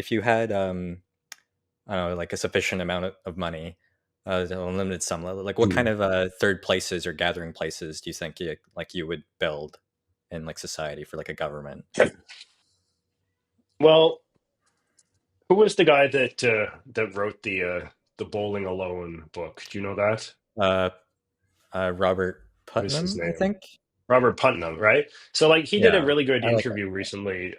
if you had I don't know, like a sufficient amount of money, an unlimited sum, like what kind Mm. of third places or gathering places do you think you would build in like society for like a government? Well, who was the guy that wrote the Bowling Alone book? Do you know that? Uh, Robert What is his Putnam, I name? think. Robert Putnam, right? So like he did a Yeah, really good I like interview recently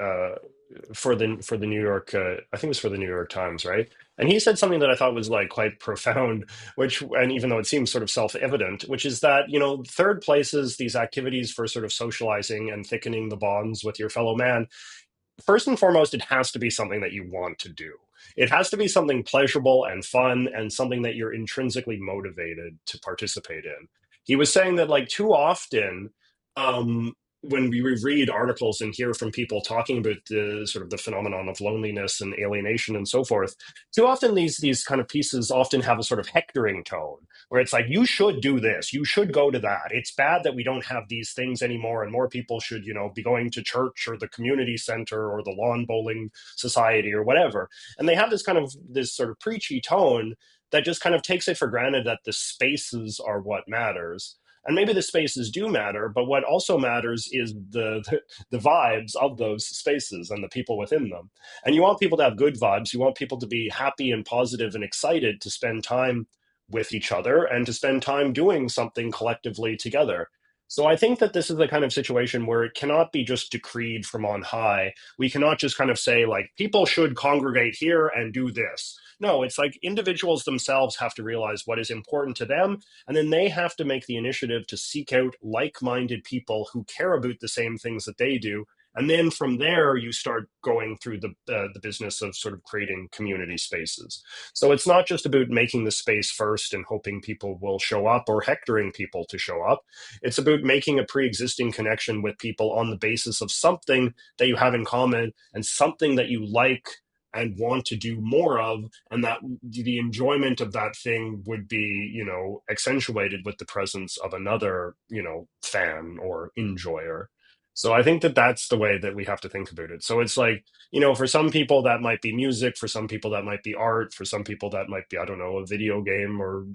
for the New York I think it was for the New York Times, right? And he said something that I thought was like quite profound, which and even though it seems sort of self-evident, which is that, third places, these activities for sort of socializing and thickening the bonds with your fellow man, first and foremost, it has to be something that you want to do. It has to be something pleasurable and fun and something that you're intrinsically motivated to participate in. He was saying that, like, too often, um, when we read articles and hear from people talking about the sort of the phenomenon of loneliness and alienation and so forth, too often these kind of pieces often have a sort of hectoring tone where it's like, you should do this, you should go to that, it's bad that we don't have these things anymore, and more people should, be going to church or the community center or the lawn bowling society or whatever. And they have this sort of preachy tone that just kind of takes it for granted that the spaces are what matters. And maybe the spaces do matter, but what also matters is the vibes of those spaces and the people within them. And you want people to have good vibes, you want people to be happy and positive and excited to spend time with each other and to spend time doing something collectively together. So I think that this is the kind of situation where it cannot be just decreed from on high. We cannot just kind of say, like, people should congregate here and do this. No, it's like individuals themselves have to realize what is important to them, and then they have to make the initiative to seek out like-minded people who care about the same things that they do. And then from there, you start going through the business of sort of creating community spaces. So it's not just about making the space first and hoping people will show up or hectoring people to show up. It's about making a pre-existing connection with people on the basis of something that you have in common and something that you like and want to do more of, and that the enjoyment of that thing would be, accentuated with the presence of another, fan or enjoyer. So I think that that's the way that we have to think about it. So it's like, for some people that might be music, for some people that might be art, for some people that might be, I don't know, a video game or,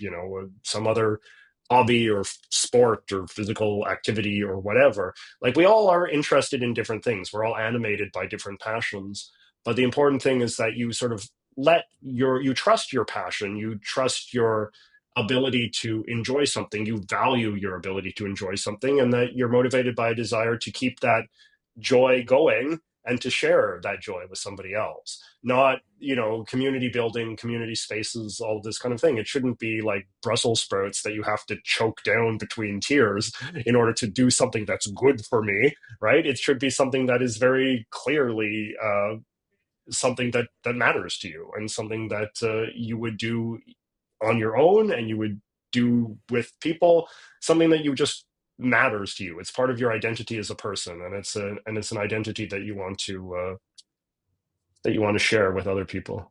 some other hobby or sport or physical activity or whatever. Like, we all are interested in different things. We're all animated by different passions. But the important thing is that you sort of you trust your passion, you trust your ability to enjoy something, you value your ability to enjoy something, and that you're motivated by a desire to keep that joy going and to share that joy with somebody else. Not, community building, community spaces, all this kind of thing. It shouldn't be like Brussels sprouts that you have to choke down between tears in order to do something that's good for me, right? It should be something that is very clearly something that matters to you and something that you would do on your own and you would do with people, something that you just matters to you. It's part of your identity as a person, and it's an identity that you want to share with other people.